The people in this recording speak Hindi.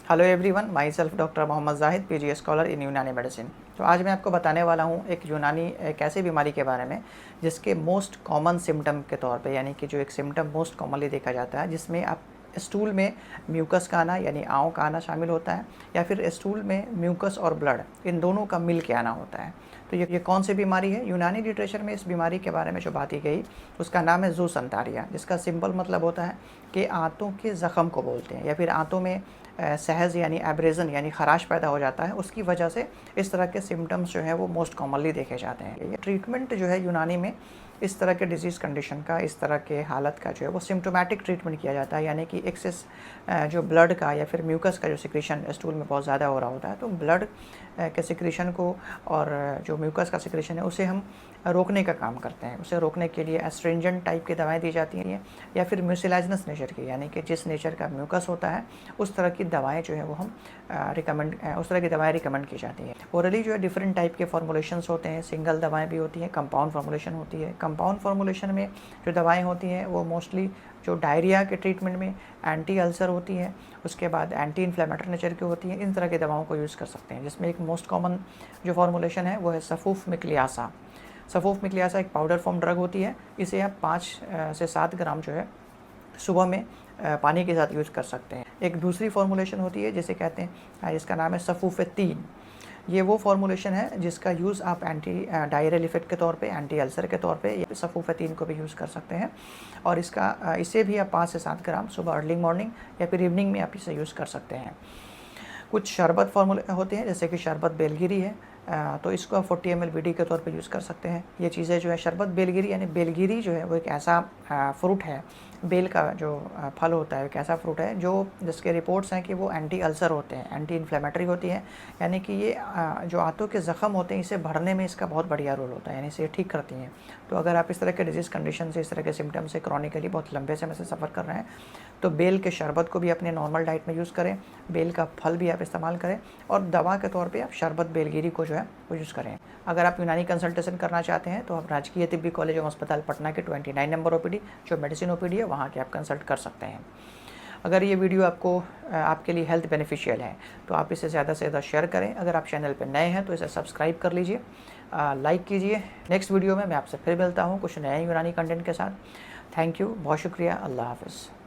Hello everyone, myself doctor Mohammad Zahid, PG scholar in Unani medicine. तो आज मैं आपको बताने वाला हूँ एक ऐसी बीमारी के बारे में जिसके मोस्ट कॉमन सिम्टम के तौर पे, यानी कि जो एक सिम्टम मोस्ट कॉमनली देखा जाता है, जिसमें आप स्टूल में म्यूकस का आना यानी आंव का आना शामिल होता है, या फिर स्टूल में म्यूकस और ब्लड इन दोनों का मिल के आना होता है। तो ये कौन सी बीमारी है? यूनानी लिटरेचर में इस बीमारी के बारे में जो बात की गई उसका नाम है ज़ूसंतारिया, जिसका सिंपल मतलब होता है कि आंतों के ज़ख़म को बोलते हैं, या फिर आंतों में सहज यानी एब्रेजन यानी खराश पैदा हो जाता है। उसकी वजह से इस तरह के सिम्टम्स जो है वो मोस्ट कॉमनली देखे जाते हैं। ये ट्रीटमेंट जो है यूनानी में इस तरह के डिजीज़ कंडीशन का, इस तरह के हालत का जो है वो सिम्टोमेटिक ट्रीटमेंट किया जाता है, यानी कि एक्सेस जो ब्लड का या फिर म्यूकस का जो सिक्रीशन स्टूल में बहुत ज़्यादा हो रहा होता है, तो ब्लड के सिक्रीशन को और जो म्यूकस का सिक्रीशन है उसे हम रोकने का काम करते हैं। उसे रोकने के लिए एस्ट्रिंजेंट टाइप की दवाएं दी जाती हैं, या फिर म्यूसिलाइजनस नेचर की, यानी कि जिस नेचर का म्यूकस होता है उस तरह की दवाएं जो है वो हम उस तरह की दवाएं रिकमेंड की जाती हैं। ओरली जो है डिफरेंट टाइप के फॉर्मुलेशंस होते हैं, सिंगल दवाएं भी होती हैं, कंपाउंड फॉर्मुलेशन होती है। कंपाउंड फॉर्मुलेशन में जो दवाएं होती हैं वो मोस्टली जो डायरिया के ट्रीटमेंट में एंटी अल्सर होती है, उसके बाद एंटी इन्फ्लेमेटरी नेचर की होती है। इन तरह की दवाओं को यूज़ कर सकते हैं, जिसमें एक मोस्ट कॉमन जो फॉर्मुलेशन है वो है सफूफ-मिक्लियासा। सफूफ-मिक्लियासा एक पाउडर फॉर्म ड्रग होती है। इसे आप 5 से 7 ग्राम जो है सुबह में पानी के साथ यूज़ कर सकते हैं। एक दूसरी फॉर्मुलेशन होती है जिसे कहते हैं, जिसका नाम है सफूफ-3। ये वो फॉर्मुलेशन है जिसका यूज़ आप एंटी डायरियल इफेक्ट के तौर पे, एंटी अल्सर के तौर पे, या सफूफ-3 को भी यूज़ कर सकते हैं। और इसे भी आप 5 से 7 ग्राम सुबह अर्ली मॉर्निंग या फिर इवनिंग में आप इसे यूज़ कर सकते हैं। कुछ शरबत फार्मूले होते हैं, जैसे कि शरबत बेलगिरी है, तो इसको आप 40 ml बीडी के तौर पे यूज़ कर सकते हैं। ये चीज़ें जो है शरबत बेलगिरी, यानी बेलगिरी जो है वो एक ऐसा फ्रूट है, बेल का जो फल होता है, एक ऐसा फ्रूट है जिसके रिपोर्ट्स हैं कि वो एंटी अल्सर होते हैं, एंटी इन्फ्लेमेटरी होती है, यानी कि ये जो आंतों के ज़ख़म होते हैं इसे भरने में इसका बहुत बढ़िया रोल होता है, यानी इसे ठीक करती हैं। तो अगर आप इस तरह के डिजीज़ कंडीशन से, इस तरह के सिम्टम से क्रॉनिकली बहुत लंबे समय से सफ़र कर रहे हैं, तो बेल के शरबत को भी अपने नॉर्मल डाइट में यूज़ करें, बेल का फल भी आप इस्तेमाल करें, और दवा के तौर पे आप शरबत बेलगिरी को जो है वो यूज़ करें। अगर आप यूनानी कंसल्टेशन करना चाहते हैं तो आप राजकीय तिब्बी कॉलेज एवं अस्पताल पटना के 29 नंबर ओपीडी, जो मेडिसिन ओपीडी है, वहाँ के आप कंसल्ट कर सकते हैं। अगर ये वीडियो आपके लिए हेल्थ बेनिफिशियल है तो आप इसे ज़्यादा से ज़्यादा शेयर करें। अगर आप चैनल पर नए हैं तो इसे सब्सक्राइब कर लीजिए, लाइक कीजिए। नेक्स्ट वीडियो में मैं आपसे फिर मिलता हूँ कुछ नए यूनानी कंटेंट के साथ। थैंक यू, बहुत शुक्रिया, अल्लाह हाफ़िज़।